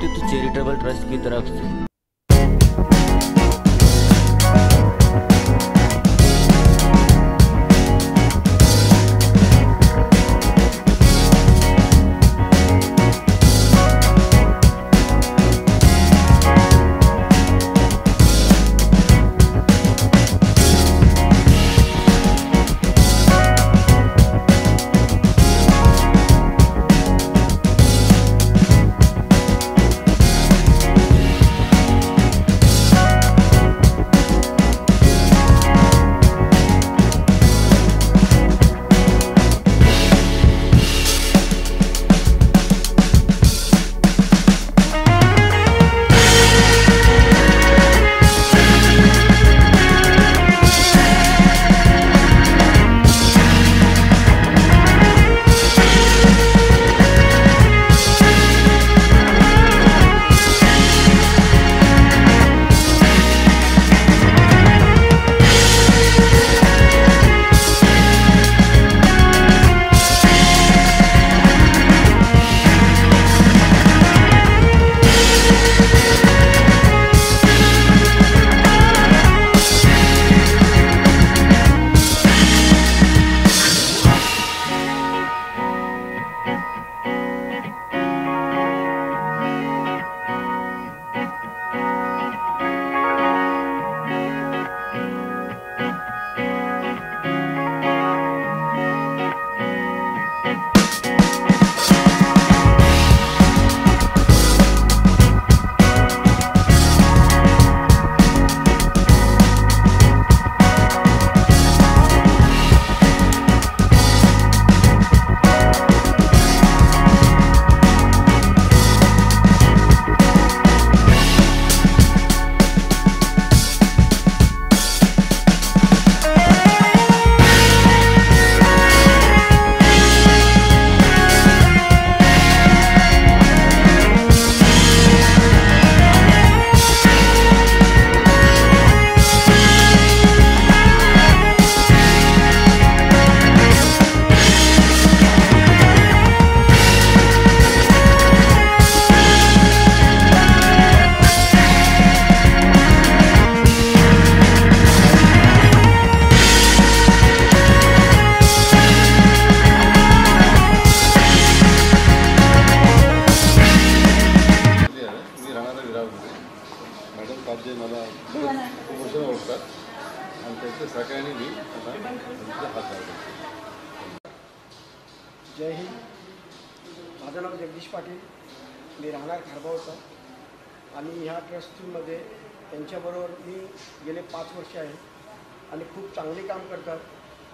सेतु charitable trust की तरफ से। जय हिंद। माझं नाव जगदीश पाटील, मी राहणार खारबावचा आणि ह्या ट्रस्टमध्ये त्यांच्याबरोबर मी गेले 5 वर्ष आहे आणि खूप चांगले काम करतात।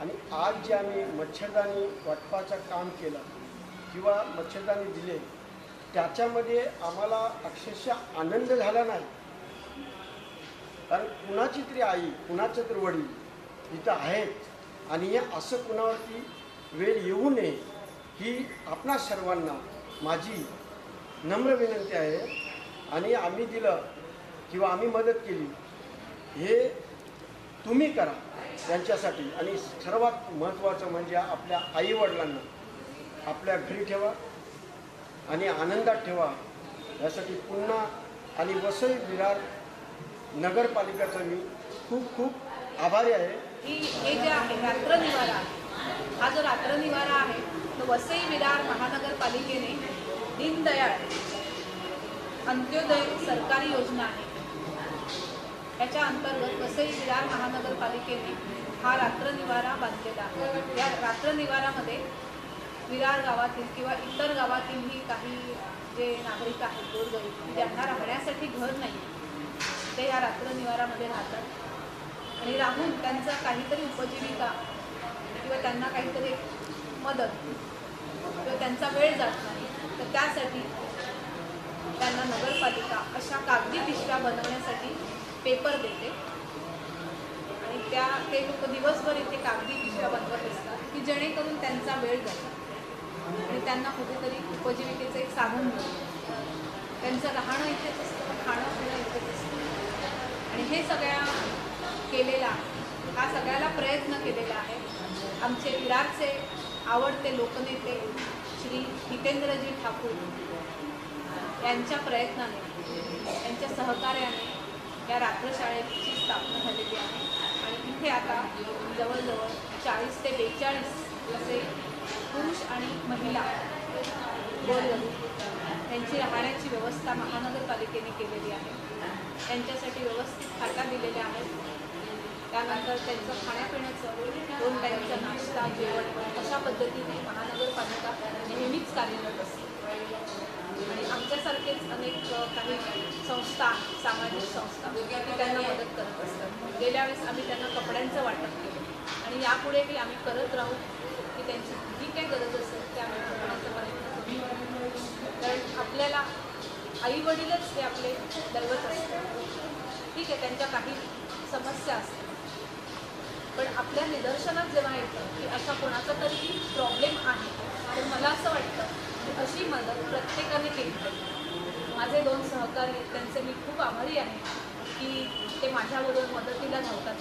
आणि आज जे आम्ही मच्छरदाणी वाटपाचं काम केलं किंवा मच्छरदाणी दिले त्याच्यामध्ये आम्हाला अक्षरशः आनंद झाला नाही, कारण कुणाची तरी आई कुणाचं तरी वडील इथं आहेत आणि हे असं कुणावरती वेळ येऊ नये ही आपणा सर्वांना माझी नम्र विनंती आहे। आणि आम्ही दिलं किंवा आम्ही मदत केली हे तुम्ही करा त्यांच्यासाठी। आणि सर्वात महत्त्वाचं म्हणजे आपल्या आईवडिलांना आपल्या घरी ठेवा आणि आनंदात ठेवा, यासाठी पुन्हा आणि वसई विरार नगरपालिकेचा मी खूप खूप आभारी आहे। हे जे आहे रात्र निवारा, हा जो रात्र निवारा आहे तो वसई विरार महानगरपालिकेने दीनदयाळ अंत्योदय सरकारी योजना आहे, त्याच्या अंतर्गत वसई विरार महानगरपालिकेने हा रात्र निवारा बांधलेला आहे। या रात्र निवारामध्ये विरार गावातील किंवा इतर गावातीलही काही जे नागरिक आहेत गोरगरीब ज्यांना राहण्यासाठी घर नाही ते या रात्र निवारामध्ये राहतात आणि राहून त्यांचा काहीतरी उपजीविका किंवा त्यांना काहीतरी मदत किंवा त्यांचा वेळ जात नाही, तर त्यासाठी त्यांना नगरपालिका अशा कागदी पिशव्या बनवण्यासाठी पेपर देते आणि ते लोक दिवसभर इथे कागदी पिशव्या बनवत असतात की जेणेकरून त्यांचा वेळ जातो आणि त्यांना कुठेतरी उपजीविकेचं एक साधन मिळतं। त्यांचं राहणं इथेच असतं, खाणं पिणं इथेच असतं आणि हे सगळ्या केलेला हा सगळ्याला प्रयत्न केलेला आहे आमचे विरारचे आवडते लोकनेते श्री हितेंद्रजी ठाकूर यांच्या प्रयत्नाने, यांच्या सहकार्याने या रात्रशाळेची स्थापना झालेली आहे आणि इथे आता जवळजवळ 40 ते 42 असे पुरुष आणि महिला गोरगरीब त्यांची राहण्याची व्यवस्था महानगरपालिकेने केलेली आहे. त्यांच्यासाठी व्यवस्थित खाटा दिलेल्या आहेत. त्यानंतर त्यांचं खाण्यापिण्याचं 2 टाईमचा नाश्ता, जेवण अशा पद्धतीने महानगरपालिका नेहमीच कार्यरत असते. आणि आमच्यासारखेच अनेक काही संस्था, सामाजिक संस्था की त्यांना मदत करत असतात. गेल्या वेळेस आम्ही त्यांना कपड्यांचं वाटप केलं आणि यापुढेही आम्ही करत राहू की त्यांची जी काही गरज असेल ते आम्ही करण्याचा प्रयत्न करू. कारण आपल्याला आईवडीलच ते आपले दैवत असतात. ठीक आहे, त्यांच्या काही समस्या असतात, पण आपल्या निदर्शनात जेव्हा येतं की असा कोणाचा तरी प्रॉब्लेम आहे, तर मला असं वाटतं की अशी मदत प्रत्येकाने केली पाहिजे. माझे 2 सहकारी आहेत, त्यांचे मी खूप आभारी आहे की ते माझ्याबरोबर मदतीला धावतात.